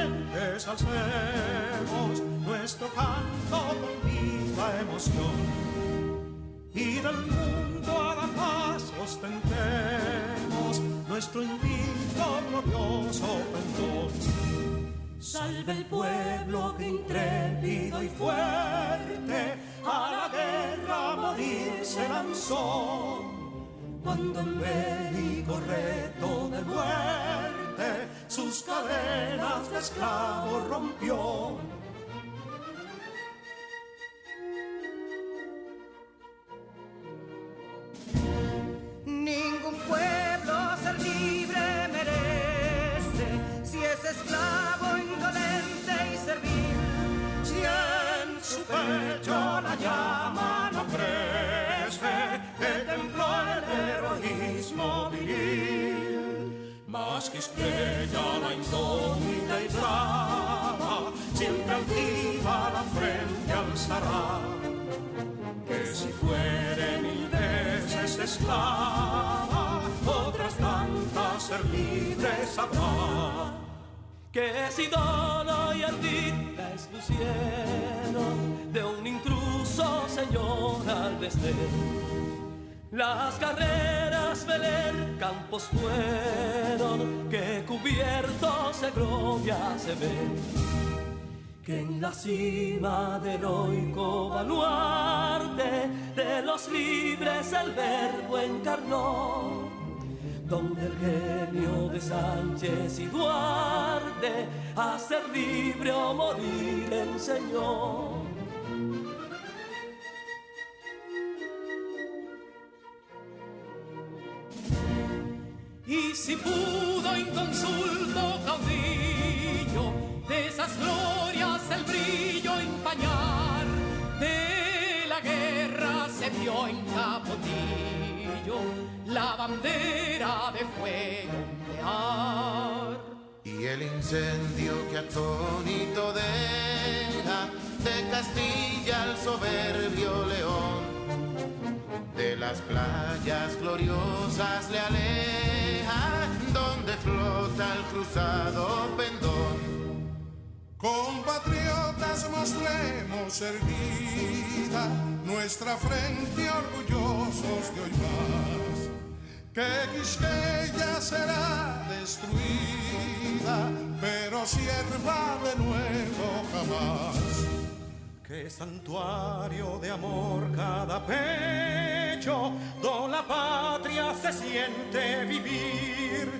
valientes alcemos nuestro canto con viva emoción, y del mundo a la paz ostentemos nuestro invicto glorioso pendón. Salve el pueblo que intrépido y fuerte a la guerra a morir se lanzó, cuando en bélico reto de muerte sus cadenas de esclavos rompió. Ningún pueblo ser libre merece si es esclavo, indolente y servil. Si en su pecho la llama no crece, que templó el heroísmo viril, más que estrella la indómita y brava, siempre altiva la frente alzará, que si fuere mil veces esclava, otras tantas ser libre sabrá. Que si dolor y ardid la expusieron de un intruso señor al desdén. Las carreras veler campos fueron, que cubiertos de gloria se ven. Que en la cima del heroico baluarte de los libres el verbo encarnó, donde el genio de Sánchez y Duarte a ser libre o morir enseñó. Y si pudo inconsulto caudillo de esas glorias el brillo empañar, de la guerra se vio en Capotillo la bandera de fuego ondear. Y el incendio que atónito deja de Castilla al soberbio león, de las playas gloriosas le aleja, donde flota el cruzado pendón. Compatriotas, mostremos erguida nuestra frente orgullosos de hoy más, que Quisqueya será destruida, pero sierva de nuevo jamás. Que santuario de amor cada pecho, donde la patria se siente vivir,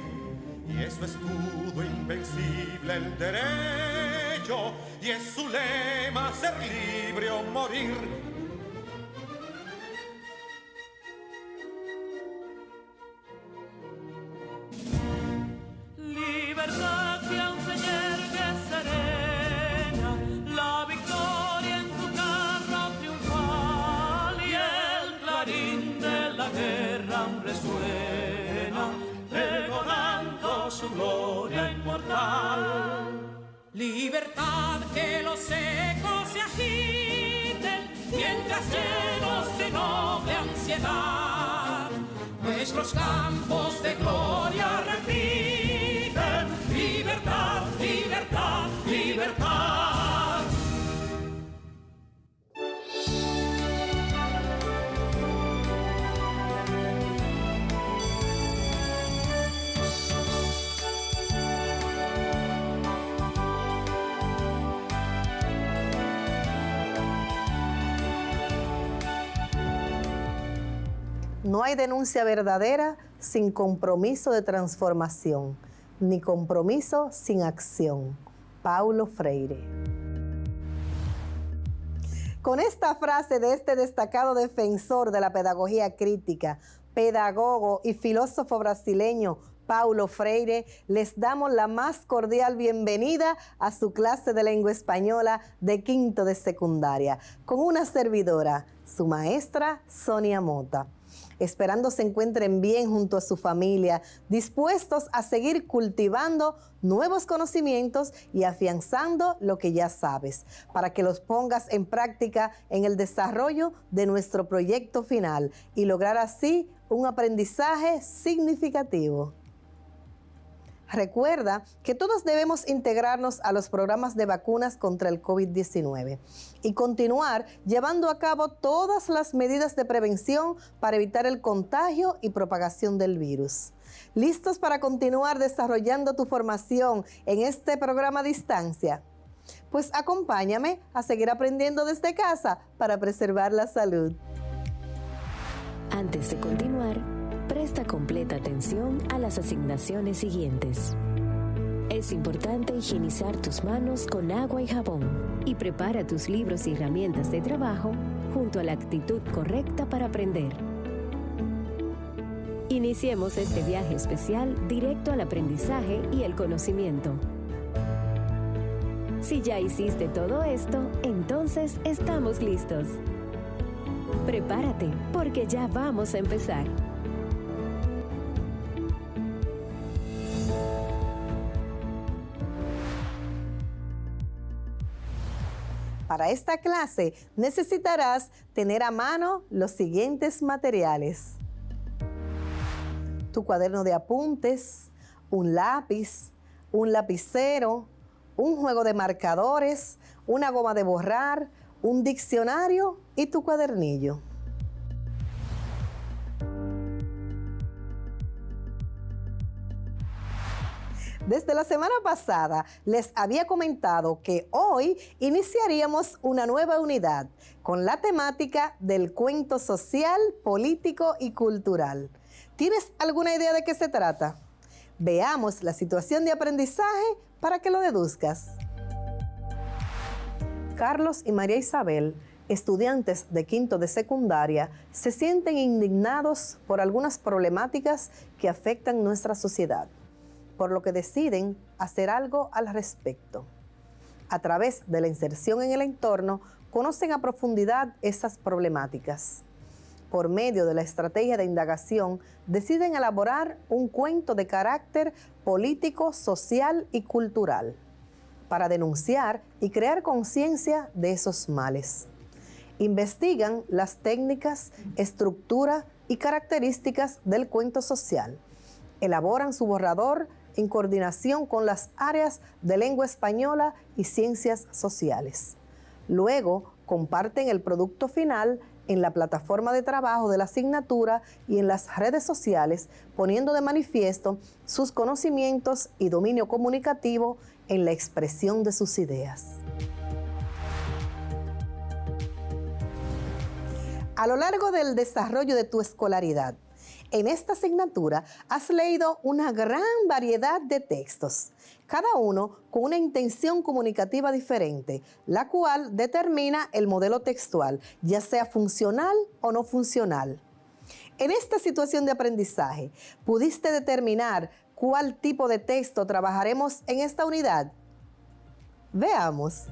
y es su escudo invencible el derecho, y es su lema ser libre o morir. Libertad que aún se yergue serena, la victoria en su carro triunfal, y el clarín de la guerra resuena, pregonando su gloria inmortal. Libertad, que los ecos se agiten mientras llenos de noble ansiedad nuestros campos de gloria repiten. Libertad, libertad, libertad. No hay denuncia verdadera sin compromiso de transformación, ni compromiso sin acción. Paulo Freire. Con esta frase de este destacado defensor de la pedagogía crítica, pedagogo y filósofo brasileño Paulo Freire, les damos la más cordial bienvenida a su clase de lengua española de quinto de secundaria, con una servidora, su maestra Sonia Mota. Esperando se encuentren bien junto a su familia, dispuestos a seguir cultivando nuevos conocimientos y afianzando lo que ya sabes, para que los pongas en práctica en el desarrollo de nuestro proyecto final y lograr así un aprendizaje significativo. Recuerda que todos debemos integrarnos a los programas de vacunas contra el COVID-19 y continuar llevando a cabo todas las medidas de prevención para evitar el contagio y propagación del virus. ¿Listos para continuar desarrollando tu formación en este programa a distancia? Pues acompáñame a seguir aprendiendo desde casa para preservar la salud. Antes de continuar, presta completa atención a las asignaciones siguientes. Es importante higienizar tus manos con agua y jabón y prepara tus libros y herramientas de trabajo junto a la actitud correcta para aprender. Iniciemos este viaje especial directo al aprendizaje y el conocimiento. Si ya hiciste todo esto, entonces estamos listos. Prepárate, porque ya vamos a empezar. Para esta clase necesitarás tener a mano los siguientes materiales: tu cuaderno de apuntes, un lápiz, un lapicero, un juego de marcadores, una goma de borrar, un diccionario y tu cuadernillo. Desde la semana pasada les había comentado que hoy iniciaríamos una nueva unidad con la temática del cuento social, político y cultural. ¿Tienes alguna idea de qué se trata? Veamos la situación de aprendizaje para que lo deduzcas. Carlos y María Isabel, estudiantes de quinto de secundaria, se sienten indignados por algunas problemáticas que afectan nuestra sociedad, por lo que deciden hacer algo al respecto. A través de la inserción en el entorno, conocen a profundidad esas problemáticas. Por medio de la estrategia de indagación, deciden elaborar un cuento de carácter político, social y cultural para denunciar y crear conciencia de esos males. Investigan las técnicas, estructura y características del cuento social. Elaboran su borrador en coordinación con las áreas de lengua española y ciencias sociales. Luego, comparten el producto final en la plataforma de trabajo de la asignatura y en las redes sociales, poniendo de manifiesto sus conocimientos y dominio comunicativo en la expresión de sus ideas. A lo largo del desarrollo de tu escolaridad, en esta asignatura has leído una gran variedad de textos, cada uno con una intención comunicativa diferente, la cual determina el modelo textual, ya sea funcional o no funcional. En esta situación de aprendizaje, ¿pudiste determinar cuál tipo de texto trabajaremos en esta unidad? Veamos.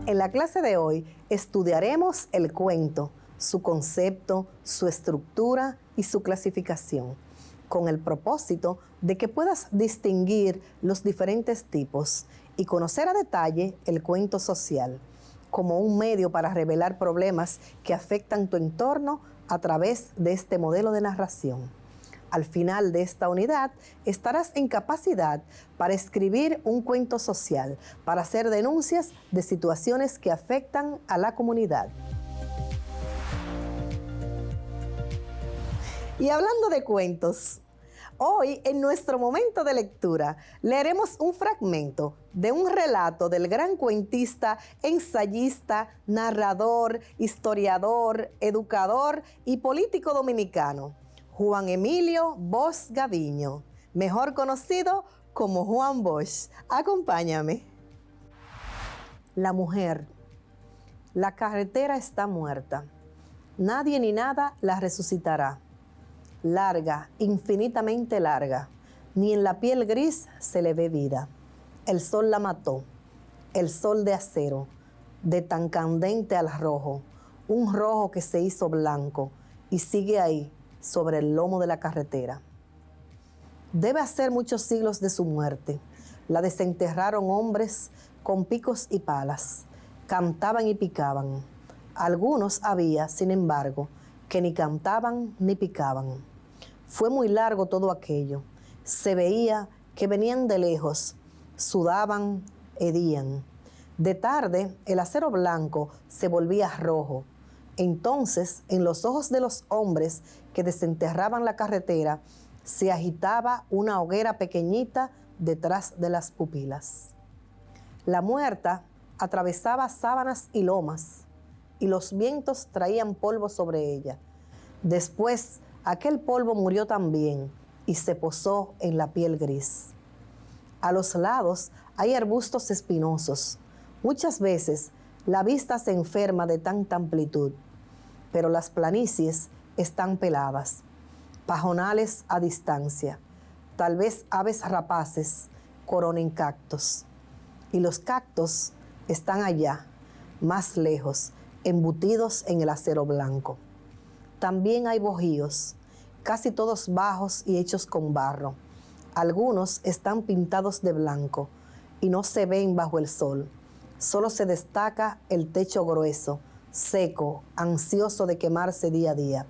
En la clase de hoy estudiaremos el cuento, su concepto, su estructura y su clasificación, con el propósito de que puedas distinguir los diferentes tipos y conocer a detalle el cuento social, como un medio para revelar problemas que afectan tu entorno a través de este modelo de narración. Al final de esta unidad, estarás en capacidad para escribir un cuento social, para hacer denuncias de situaciones que afectan a la comunidad. Y hablando de cuentos, hoy en nuestro momento de lectura leeremos un fragmento de un relato del gran cuentista, ensayista, narrador, historiador, educador y político dominicano, Juan Emilio Bosch Gaviño, mejor conocido como Juan Bosch. Acompáñame. La mujer. La carretera está muerta. Nadie ni nada la resucitará. Larga, infinitamente larga. Ni en la piel gris se le ve vida. El sol la mató. El sol de acero, de tan candente al rojo. Un rojo que se hizo blanco y sigue ahí, sobre el lomo de la carretera. Debe hacer muchos siglos de su muerte. La desenterraron hombres con picos y palas. Cantaban y picaban. Algunos había, sin embargo, que ni cantaban ni picaban. Fue muy largo todo aquello. Se veía que venían de lejos, sudaban, hedían. De tarde, el acero blanco se volvía rojo. Entonces, en los ojos de los hombres que desenterraban la carretera, se agitaba una hoguera pequeñita detrás de las pupilas. La muerta atravesaba sábanas y lomas, y los vientos traían polvo sobre ella. Después, aquel polvo murió también y se posó en la piel gris. A los lados hay arbustos espinosos. Muchas veces la vista se enferma de tanta amplitud, pero las planicies están peladas, pajonales a distancia, tal vez aves rapaces coronen cactos. Y los cactos están allá, más lejos, embutidos en el acero blanco. También hay bohíos, casi todos bajos y hechos con barro. Algunos están pintados de blanco y no se ven bajo el sol. Solo se destaca el techo grueso, seco, ansioso de quemarse día a día.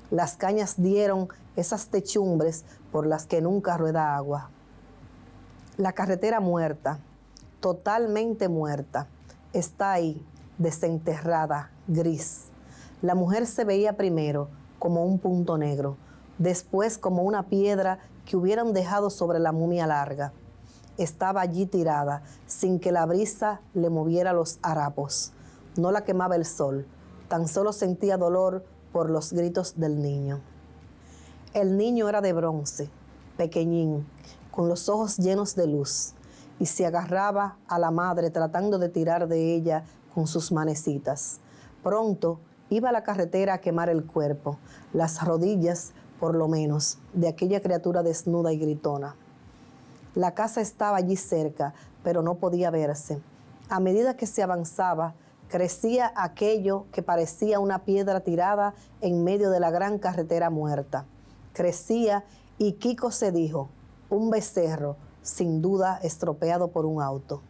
Las cañas dieron esas techumbres por las que nunca rueda agua. La carretera muerta, totalmente muerta, está ahí, desenterrada, gris. La mujer se veía primero como un punto negro, después como una piedra que hubieran dejado sobre la momia larga. Estaba allí tirada, sin que la brisa le moviera los harapos. No la quemaba el sol, tan solo sentía dolor por los gritos del niño. El niño era de bronce, pequeñín, con los ojos llenos de luz, y se agarraba a la madre tratando de tirar de ella con sus manecitas. Pronto iba la carretera a quemar el cuerpo, las rodillas, por lo menos, de aquella criatura desnuda y gritona. La casa estaba allí cerca, pero no podía verse. A medida que se avanzaba, crecía aquello que parecía una piedra tirada en medio de la gran carretera muerta. Crecía y Kiko se dijo, un becerro, sin duda estropeado por un auto.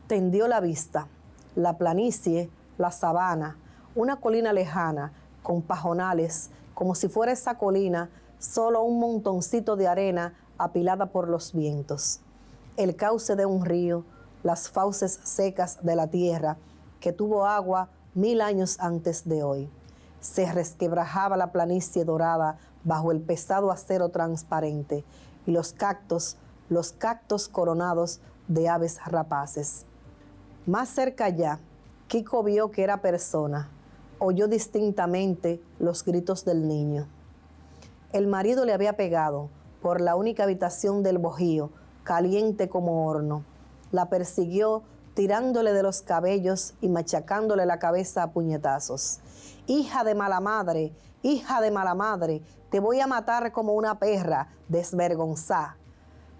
Tendió la vista, la planicie, la sabana, una colina lejana, con pajonales, como si fuera esa colina solo un montoncito de arena apilada por los vientos. El cauce de un río, las fauces secas de la tierra, que tuvo agua 1000 años antes de hoy. Se resquebrajaba la planicie dorada bajo el pesado acero transparente, y los cactos coronados de aves rapaces. Más cerca ya, Kiko vio que era persona. Oyó distintamente los gritos del niño. El marido le había pegado por la única habitación del bohío, caliente como horno. La persiguió tirándole de los cabellos y machacándole la cabeza a puñetazos. Hija de mala madre, te voy a matar como una perra, desvergonzá.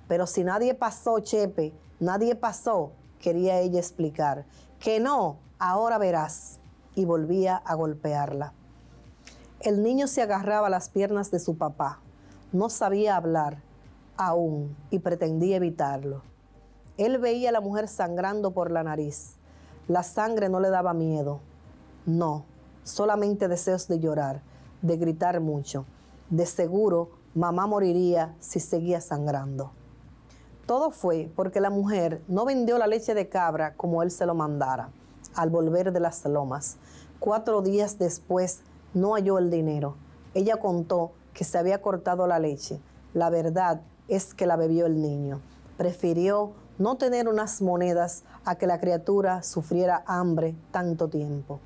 Pero si nadie pasó, Chepe, nadie pasó, quería ella explicar. Que no, ahora verás. Y volvía a golpearla. El niño se agarraba a las piernas de su papá. No sabía hablar aún y pretendía evitarlo. Él veía a la mujer sangrando por la nariz. La sangre no le daba miedo. No, solamente deseos de llorar, de gritar mucho. De seguro, mamá moriría si seguía sangrando. Todo fue porque la mujer no vendió la leche de cabra como él se lo mandara. Al volver de las lomas, 4 días después, no halló el dinero. Ella contó que se había cortado la leche. La verdad es que la bebió el niño. Prefirió no tener unas monedas a que la criatura sufriera hambre tanto tiempo.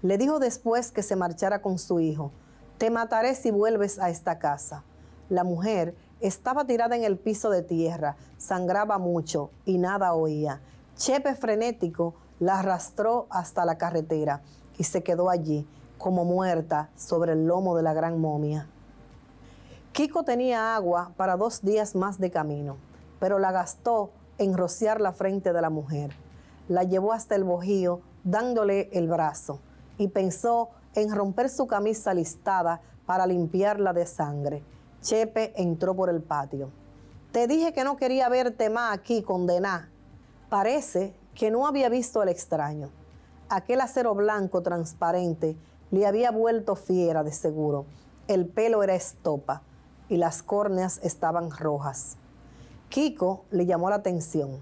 Le dijo después que se marchara con su hijo. Te mataré si vuelves a esta casa. La mujer estaba tirada en el piso de tierra, sangraba mucho y nada oía. Chepe frenético la arrastró hasta la carretera y se quedó allí, como muerta, sobre el lomo de la gran momia. Kiko tenía agua para 2 días más de camino, pero la gastó en rociar la frente de la mujer. La llevó hasta el bohío, dándole el brazo, y pensó en romper su camisa listada para limpiarla de sangre. Chepe entró por el patio. Te dije que no quería verte más aquí, condená. Parece que no había visto al extraño. Aquel acero blanco transparente le había vuelto fiera de seguro. El pelo era estopa y las córneas estaban rojas. Kiko le llamó la atención,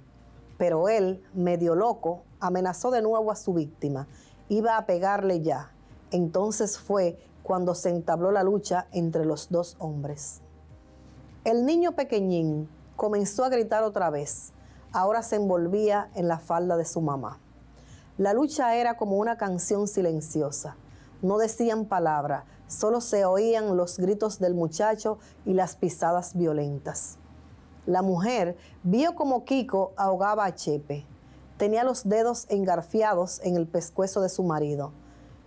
pero él, medio loco, amenazó de nuevo a su víctima. Iba a pegarle ya. Entonces fue cuando se entabló la lucha entre los dos hombres. El niño pequeñín comenzó a gritar otra vez. Ahora se envolvía en la falda de su mamá. La lucha era como una canción silenciosa. No decían palabra, solo se oían los gritos del muchacho y las pisadas violentas. La mujer vio como Kiko ahogaba a Chepe. Tenía los dedos engarfiados en el pescuezo de su marido.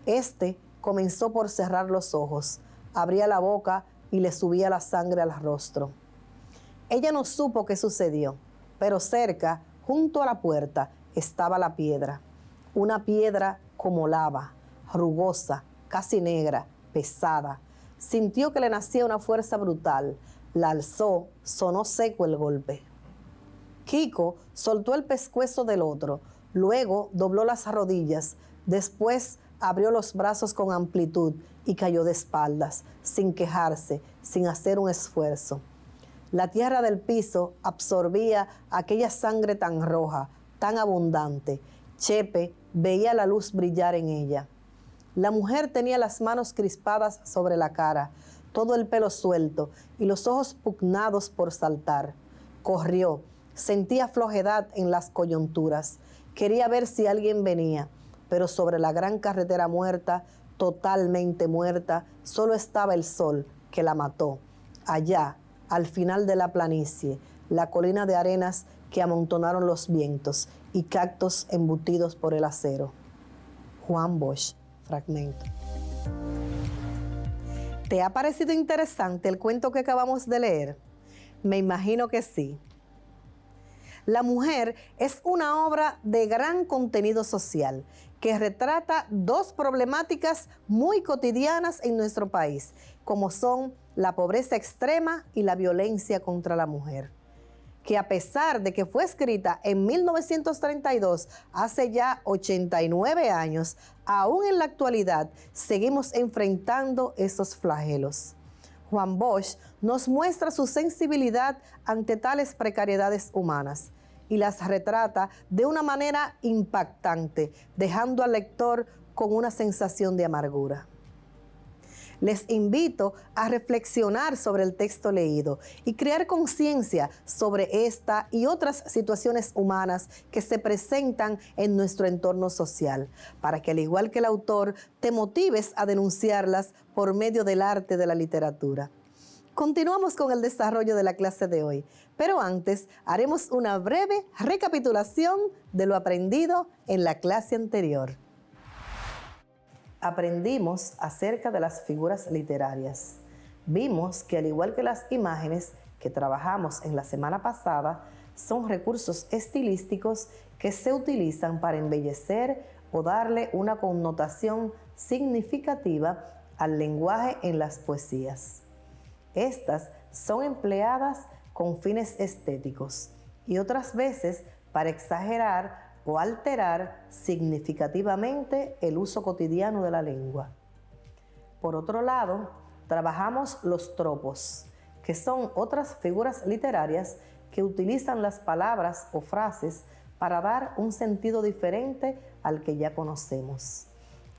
Este comenzó por cerrar los ojos, abría la boca y le subía la sangre al rostro. Ella no supo qué sucedió, pero cerca, junto a la puerta, estaba la piedra. Una piedra como lava, rugosa, casi negra, pesada. Sintió que le nacía una fuerza brutal. La alzó, sonó seco el golpe. Kiko soltó el pescuezo del otro, luego dobló las rodillas, después abrió los brazos con amplitud y cayó de espaldas, sin quejarse, sin hacer un esfuerzo. La tierra del piso absorbía aquella sangre tan roja, tan abundante. Chepe veía la luz brillar en ella. La mujer tenía las manos crispadas sobre la cara, todo el pelo suelto y los ojos pugnados por saltar. Corrió, sentía flojedad en las coyunturas. Quería ver si alguien venía, pero sobre la gran carretera muerta, totalmente muerta, solo estaba el sol que la mató. Allá, al final de la planicie, la colina de arenas que amontonaron los vientos y cactos embutidos por el acero. Juan Bosch, fragmento. ¿Te ha parecido interesante el cuento que acabamos de leer? Me imagino que sí. La mujer es una obra de gran contenido social que retrata dos problemáticas muy cotidianas en nuestro país, como son la pobreza extrema y la violencia contra la mujer, que a pesar de que fue escrita en 1932, hace ya 89 años, aún en la actualidad seguimos enfrentando esos flagelos. Juan Bosch nos muestra su sensibilidad ante tales precariedades humanas y las retrata de una manera impactante, dejando al lector con una sensación de amargura. Les invito a reflexionar sobre el texto leído y crear conciencia sobre esta y otras situaciones humanas que se presentan en nuestro entorno social, para que al igual que el autor, te motives a denunciarlas por medio del arte de la literatura. Continuamos con el desarrollo de la clase de hoy, pero antes haremos una breve recapitulación de lo aprendido en la clase anterior. Aprendimos acerca de las figuras literarias. Vimos que al igual que las imágenes que trabajamos en la semana pasada, son recursos estilísticos que se utilizan para embellecer o darle una connotación significativa al lenguaje en las poesías. Estas son empleadas con fines estéticos y otras veces para exagerar o alterar significativamente el uso cotidiano de la lengua. Por otro lado, trabajamos los tropos, que son otras figuras literarias que utilizan las palabras o frases para dar un sentido diferente al que ya conocemos.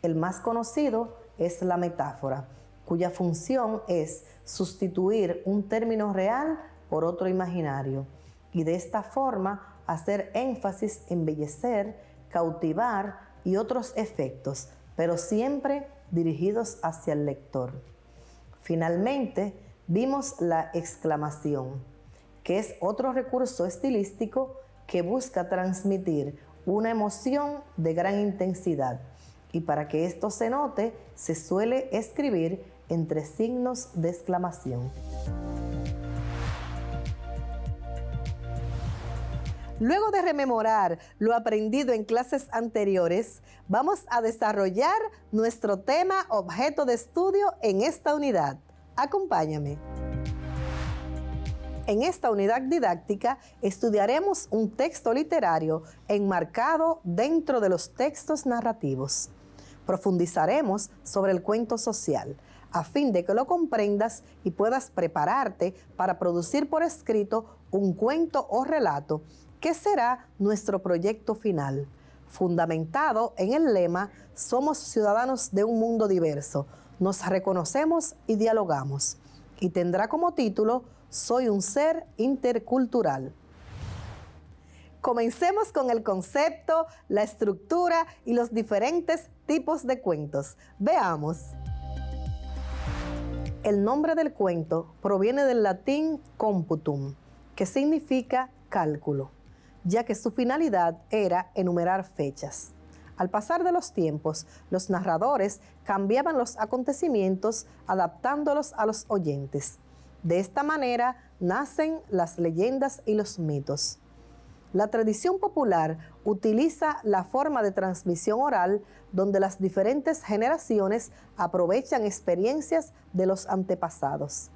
El más conocido es la metáfora, cuya función es sustituir un término real por otro imaginario y de esta forma hacer énfasis, embellecer, cautivar y otros efectos, pero siempre dirigidos hacia el lector. Finalmente, vimos la exclamación, que es otro recurso estilístico que busca transmitir una emoción de gran intensidad, y para que esto se note, se suele escribir entre signos de exclamación. Luego de rememorar lo aprendido en clases anteriores, vamos a desarrollar nuestro tema objeto de estudio en esta unidad. Acompáñame. En esta unidad didáctica estudiaremos un texto literario enmarcado dentro de los textos narrativos. Profundizaremos sobre el cuento social. a fin de que lo comprendas y puedas prepararte para producir por escrito un cuento o relato que será nuestro proyecto final, fundamentado en el lema "Somos ciudadanos de un mundo diverso, nos reconocemos y dialogamos", y tendrá como título "Soy un ser intercultural". Comencemos con el concepto, la estructura y los diferentes tipos de cuentos. Veamos. El nombre del cuento proviene del latín computum, que significa cálculo, ya que su finalidad era enumerar fechas. Al pasar de los tiempos, los narradores cambiaban los acontecimientos adaptándolos a los oyentes. De esta manera nacen las leyendas y los mitos. La tradición popular utiliza la forma de transmisión oral donde las diferentes generaciones aprovechan experiencias de los antepasados.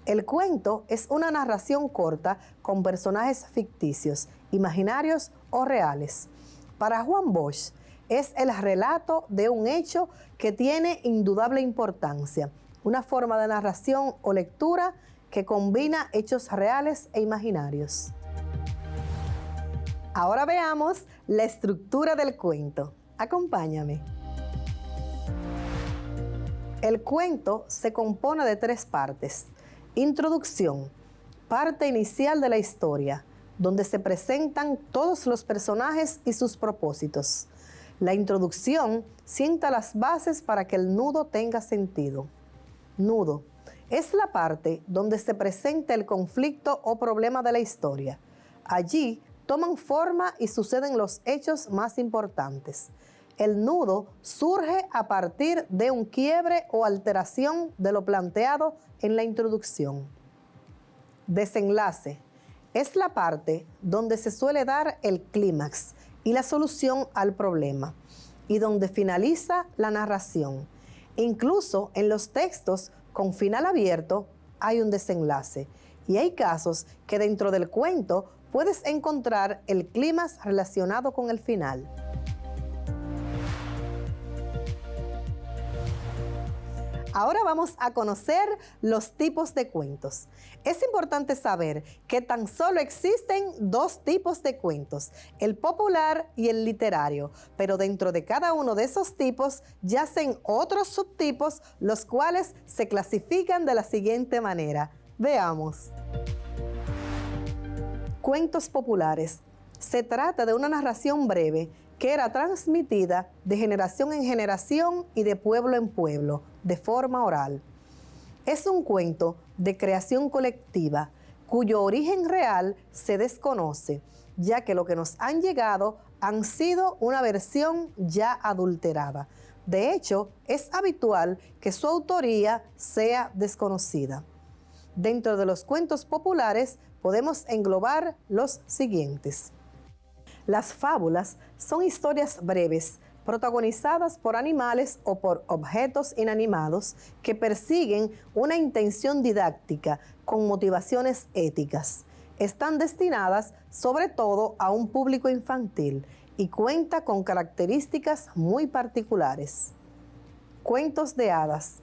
El cuento es una narración corta con personajes ficticios, imaginarios o reales. Para Juan Bosch, es el relato de un hecho que tiene indudable importancia, una forma de narración o lectura que combina hechos reales e imaginarios. Ahora veamos la estructura del cuento. Acompáñame. El cuento se compone de 3 partes. Introducción, parte inicial de la historia, donde se presentan todos los personajes y sus propósitos. La introducción sienta las bases para que el nudo tenga sentido. Nudo es la parte donde se presenta el conflicto o problema de la historia. Allí toman forma y suceden los hechos más importantes. El nudo surge a partir de un quiebre o alteración de lo planteado en la introducción. Desenlace es la parte donde se suele dar el clímax y la solución al problema, y donde finaliza la narración. Incluso en los textos con final abierto hay un desenlace, y hay casos que dentro del cuento puedes encontrar el clímax relacionado con el final. Ahora vamos a conocer los tipos de cuentos. Es importante saber que tan solo existen 2 tipos de cuentos, el popular y el literario, pero dentro de cada uno de esos tipos yacen otros subtipos, los cuales se clasifican de la siguiente manera. Veamos. Cuentos populares. Se trata de una narración breve que era transmitida de generación en generación y de pueblo en pueblo, de forma oral. Es un cuento de creación colectiva, cuyo origen real se desconoce, ya que lo que nos han llegado han sido una versión ya adulterada. De hecho, es habitual que su autoría sea desconocida. Dentro de los cuentos populares podemos englobar los siguientes. Las fábulas son historias breves, protagonizadas por animales o por objetos inanimados que persiguen una intención didáctica con motivaciones éticas. Están destinadas sobre todo a un público infantil y cuenta con características muy particulares. Cuentos de hadas.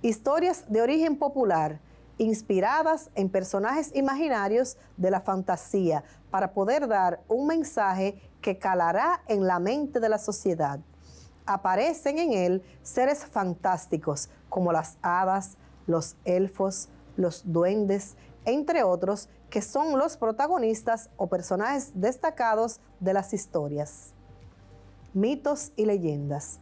Historias de origen popular, inspiradas en personajes imaginarios de la fantasía para poder dar un mensaje que calará en la mente de la sociedad. Aparecen en él seres fantásticos como las hadas, los elfos, los duendes, entre otros, que son los protagonistas o personajes destacados de las historias. Mitos y leyendas.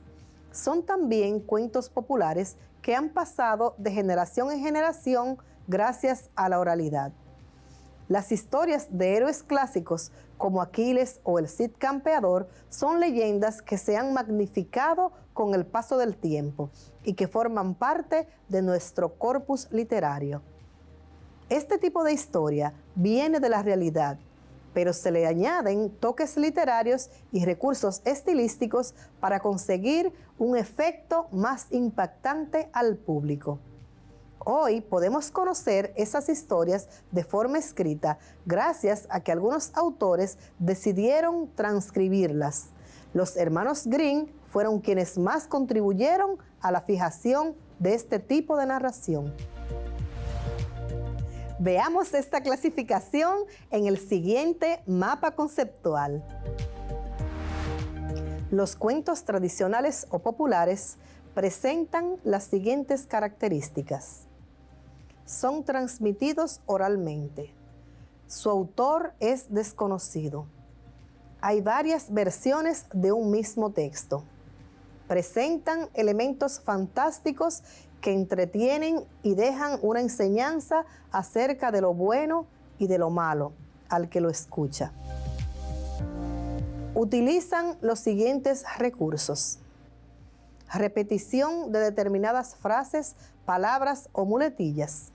Son también cuentos populares que han pasado de generación en generación gracias a la oralidad. Las historias de héroes clásicos como Aquiles o el Cid Campeador son leyendas que se han magnificado con el paso del tiempo y que forman parte de nuestro corpus literario. Este tipo de historia viene de la realidad, pero se le añaden toques literarios y recursos estilísticos para conseguir un efecto más impactante al público. Hoy podemos conocer esas historias de forma escrita gracias a que algunos autores decidieron transcribirlas. Los hermanos Grimm fueron quienes más contribuyeron a la fijación de este tipo de narración. Veamos esta clasificación en el siguiente mapa conceptual. Los cuentos tradicionales o populares presentan las siguientes características. Son transmitidos oralmente. Su autor es desconocido. Hay varias versiones de un mismo texto. Presentan elementos fantásticos que entretienen y dejan una enseñanza acerca de lo bueno y de lo malo al que lo escucha. Utilizan los siguientes recursos: repetición de determinadas frases, palabras o muletillas,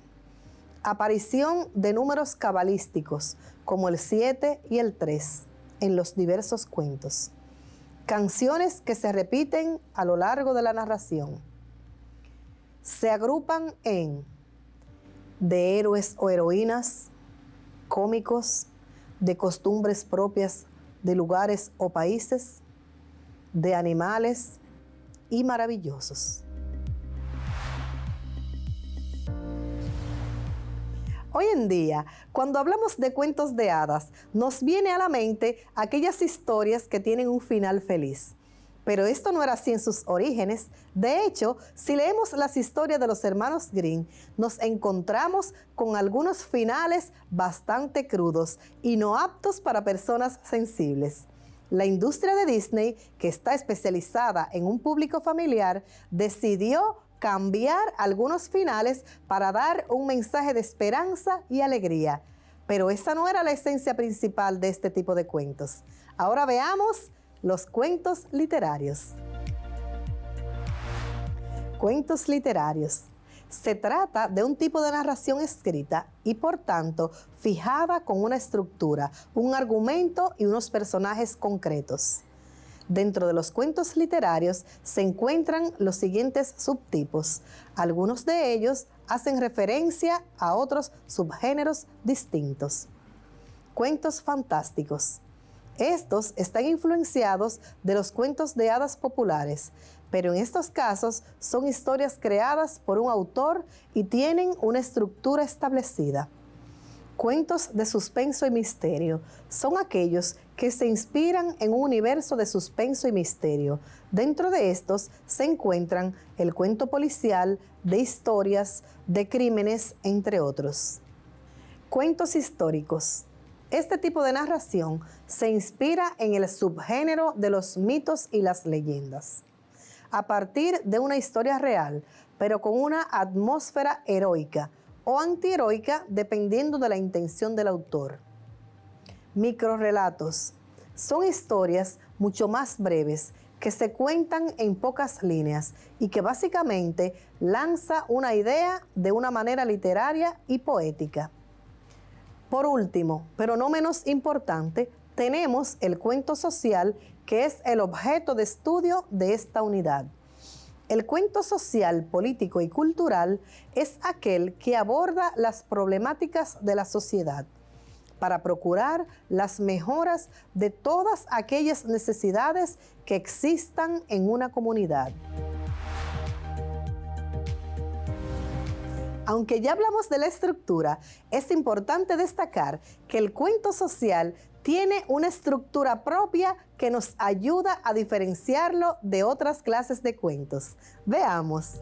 aparición de números cabalísticos como el 7 y el 3 en los diversos cuentos, canciones que se repiten a lo largo de la narración. Se agrupan en de héroes o heroínas, cómicos, de costumbres propias de lugares o países, de animales y maravillosos. Hoy en día, cuando hablamos de cuentos de hadas, nos viene a la mente aquellas historias que tienen un final feliz. Pero esto no era así en sus orígenes. De hecho, si leemos las historias de los hermanos Grimm, nos encontramos con algunos finales bastante crudos y no aptos para personas sensibles. La industria de Disney, que está especializada en un público familiar, decidió cambiar algunos finales para dar un mensaje de esperanza y alegría. Pero esa no era la esencia principal de este tipo de cuentos. Ahora veamos los cuentos literarios. Cuentos literarios. Se trata de un tipo de narración escrita y por tanto fijada con una estructura, un argumento y unos personajes concretos. Dentro de los cuentos literarios se encuentran los siguientes subtipos. Algunos de ellos hacen referencia a otros subgéneros distintos. Cuentos fantásticos. Estos están influenciados de los cuentos de hadas populares, pero en estos casos son historias creadas por un autor y tienen una estructura establecida. Cuentos de suspenso y misterio son aquellos que se inspiran en un universo de suspenso y misterio. Dentro de estos se encuentran el cuento policial, de historias, de crímenes, entre otros. Cuentos históricos. Este tipo de narración se inspira en el subgénero de los mitos y las leyendas, a partir de una historia real, pero con una atmósfera heroica o antiheroica dependiendo de la intención del autor. Microrrelatos. Son historias mucho más breves que se cuentan en pocas líneas y que básicamente lanza una idea de una manera literaria y poética. Por último, pero no menos importante, tenemos el cuento social, que es el objeto de estudio de esta unidad. El cuento social, político y cultural es aquel que aborda las problemáticas de la sociedad para procurar las mejoras de todas aquellas necesidades que existan en una comunidad. Aunque ya hablamos de la estructura, es importante destacar que el cuento social tiene una estructura propia que nos ayuda a diferenciarlo de otras clases de cuentos. Veamos.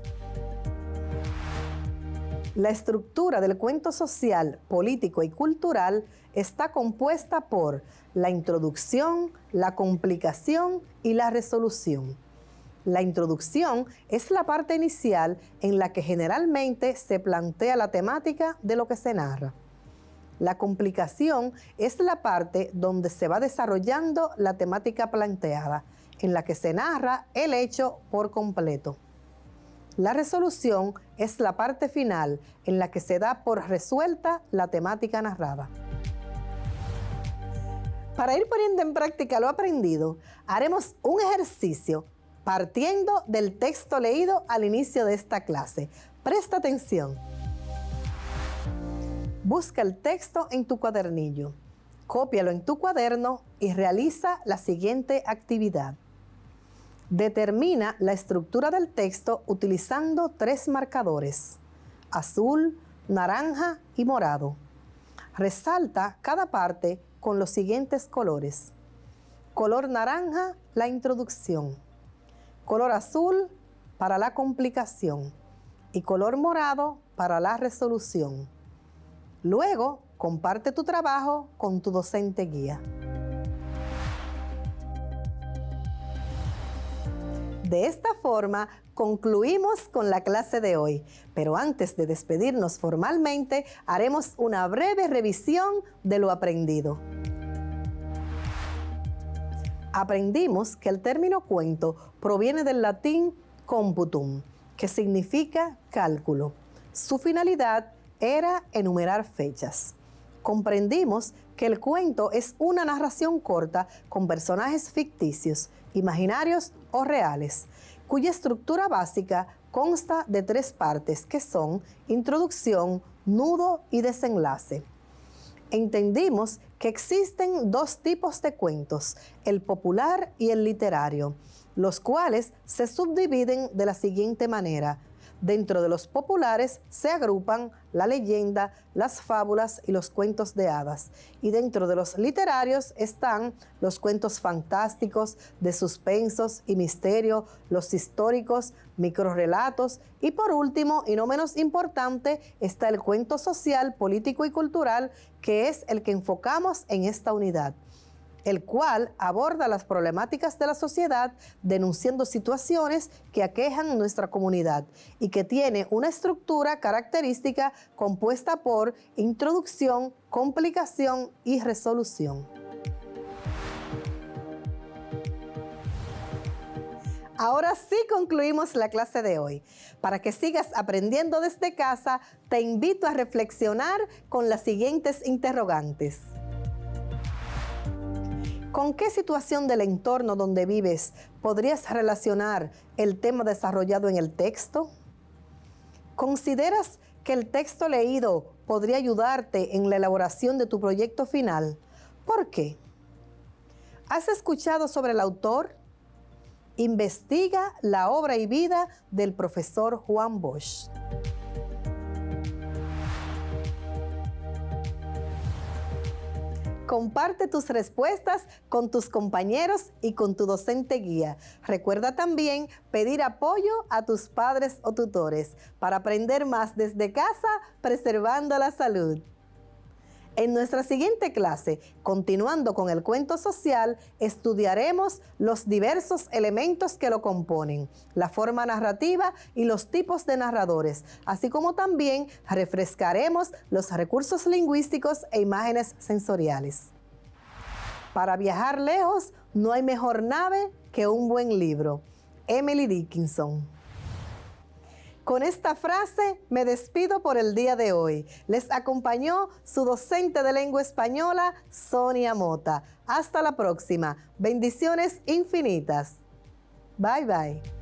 La estructura del cuento social, político y cultural está compuesta por la introducción, la complicación y la resolución. La introducción es la parte inicial en la que generalmente se plantea la temática de lo que se narra. La complicación es la parte donde se va desarrollando la temática planteada, en la que se narra el hecho por completo. La resolución es la parte final en la que se da por resuelta la temática narrada. Para ir poniendo en práctica lo aprendido, haremos un ejercicio partiendo del texto leído al inicio de esta clase. Presta atención. Busca el texto en tu cuadernillo, cópialo en tu cuaderno y realiza la siguiente actividad. Determina la estructura del texto utilizando 3 marcadores: azul, naranja y morado. Resalta cada parte con los siguientes colores: color naranja, la introducción; color azul, para la complicación; y color morado, para la resolución. Luego, comparte tu trabajo con tu docente guía. De esta forma, concluimos con la clase de hoy, pero antes de despedirnos formalmente, haremos una breve revisión de lo aprendido. Aprendimos que el término cuento proviene del latín computum, que significa cálculo. Su finalidad era enumerar fechas. Comprendimos que el cuento es una narración corta con personajes ficticios, imaginarios o reales, cuya estructura básica consta de 3 partes que son introducción, nudo y desenlace. Entendimos que existen 2 tipos de cuentos, el popular y el literario, los cuales se subdividen de la siguiente manera. Dentro de los populares se agrupan la leyenda, las fábulas y los cuentos de hadas. Y dentro de los literarios están los cuentos fantásticos, de suspensos y misterio, los históricos, microrrelatos y por último, y no menos importante, está el cuento social, político y cultural, que es el que enfocamos en esta unidad, el cual aborda las problemáticas de la sociedad denunciando situaciones que aquejan nuestra comunidad y que tiene una estructura característica compuesta por introducción, complicación y resolución. Ahora sí concluimos la clase de hoy. Para que sigas aprendiendo desde casa, te invito a reflexionar con las siguientes interrogantes. ¿Con qué situación del entorno donde vives podrías relacionar el tema desarrollado en el texto? ¿Consideras que el texto leído podría ayudarte en la elaboración de tu proyecto final? ¿Por qué? ¿Has escuchado sobre el autor? Investiga la obra y vida del profesor Juan Bosch. Comparte tus respuestas con tus compañeros y con tu docente guía. Recuerda también pedir apoyo a tus padres o tutores para aprender más desde casa, preservando la salud. En nuestra siguiente clase, continuando con el cuento social, estudiaremos los diversos elementos que lo componen, la forma narrativa y los tipos de narradores, así como también refrescaremos los recursos lingüísticos e imágenes sensoriales. Para viajar lejos, no hay mejor nave que un buen libro. Emily Dickinson. Con esta frase me despido por el día de hoy. Les acompañó su docente de lengua española, Sonia Mota. Hasta la próxima. Bendiciones infinitas. Bye, bye.